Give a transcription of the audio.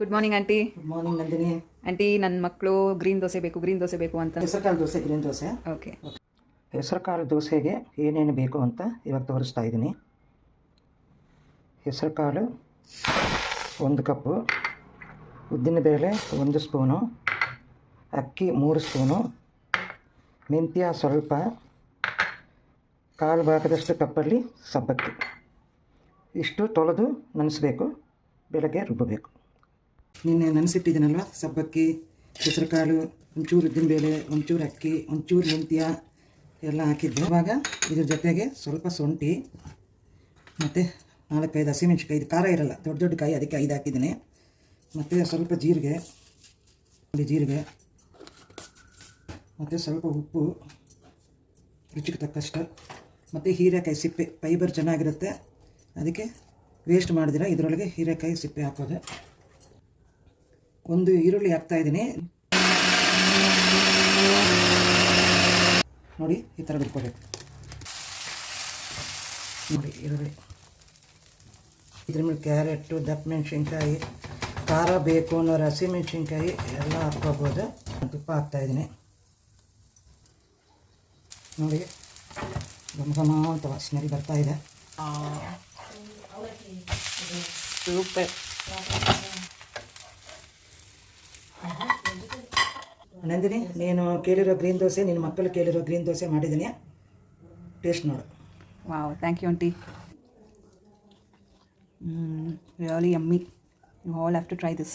Good morning aunty. Good morning Nandini. Aunty, ನನ್ನ ಮಕ್ಕಳು green dosa ಬೇಕು ಅಂತ. ಹೆಸರುಕಾಳು ದೋಸೆ, ಗ್ರೀನ್ ದೋಸೆ. ಓಕೆ. ಹೆಸರುಕಾಳು ದೋಸೆಗೆ ಏನೇನು ಬೇಕು ಅಂತ ಇವಾಗ ತೋರಿಸ್ತಾ ಇದ್ದೀನಿ. ಹೆಸರುಕಾಳು 1 ಕಪ್ಪು, ಉದ್ದಿನಬೇಳೆ 1 ಸ್ಪೂನು, ಅಕ್ಕಿ 3 ಸ್ಪೂನು, ಮೆಂತ್ಯ ಸ್ವಲ್ಪ, ಕಾಲು ಭಾಗದಷ್ಟು ಕಪ್ಪಲ್ಲಿ ಸಬ್ಬಕ್ಕಿ. ಇಷ್ಟು ತೊಳೆದು ನೆನೆಸಬೇಕು, ಬೆಳಗ್ಗೆ ರುಬ್ಬಬೇಕು. ನಿನ್ನೆ ನೆನೆಸಿಟ್ಟಿದ್ದೀನಲ್ವ, ಸಬ್ಬಕ್ಕಿ, ಹೆಸರುಕಾಳು, ಒಂಚೂರು ಉದ್ದಿನಬೇಳೆ, ಒಂಚೂರು ಅಕ್ಕಿ, ಒಂಚೂರು ಮೆಂತ್ಯ ಎಲ್ಲ ಹಾಕಿದ್ದೆ. ಇವಾಗ ಇದ್ರ ಜೊತೆಗೆ ಸ್ವಲ್ಪ ಶುಂಠಿ ಮತ್ತು 4-5 ಹಸಿಮೆಣ್ಸಿಕಾಯಿ. ಇದು ಖಾರ ಇರಲ್ಲ, ದೊಡ್ಡ ದೊಡ್ಡ ಕಾಯಿ, ಅದಕ್ಕೆ 5 ಹಾಕಿದ್ದೀನಿ. ಮತ್ತು ಸ್ವಲ್ಪ ಜೀರಿಗೆ ಮತ್ತು ಸ್ವಲ್ಪ ಉಪ್ಪು ರುಚಿಗೆ ತಕ್ಕಷ್ಟು, ಮತ್ತು ಹೀರೆಕಾಯಿ ಸಿಪ್ಪೆ, ಫೈಬರ್ ಚೆನ್ನಾಗಿರುತ್ತೆ, ಅದಕ್ಕೆ ವೇಸ್ಟ್ ಮಾಡಿದಿರ ಇದರೊಳಗೆ ಹೀರೆಕಾಯಿ ಸಿಪ್ಪೆ ಹಾಕೋದು. 1 ಈರುಳ್ಳಿ ಹಾಕ್ತಾಯಿದ್ದೀನಿ. ನೋಡಿ, ಈ ಥರ ಬಿಟ್ಕೋಬೇಕು. ನೋಡಿ ಈರುಳ್ಳಿ, ಇದ್ರ ಮೇಲೆ ಕ್ಯಾರೆಟು, ದಪ್ಪ ಮೆಣಸಿನ್ಕಾಯಿ, ಖಾರ ಬೇಕು ಅನ್ನೋರು ಹಸಿಮೆಣ್ಸಿನ್ಕಾಯಿ ಎಲ್ಲ ಹಾಕ್ಕೋಬೋದು. ತುಪ್ಪ ಹಾಕ್ತಾಯಿದ್ದೀನಿ. ನೋಡಿ, ಘಮ ಅಂತ ವಾಸನೆ ಬರ್ತಾಯಿದೆ. ಸೂಪರ್. ನಂದಿನಿ, ನೀನು ಕೇಳಿರೋ ಗ್ರೀನ್ ದೋಸೆ, ನಿನ್ನ ಮಕ್ಕಳು ಕೇಳಿರೋ ಗ್ರೀನ್ ದೋಸೆ ಮಾಡಿದ್ದೀನಿ. ಟೇಸ್ಟ್ ನೋಡು. Wow, thank you aunty. Really yummy. You all have to try this.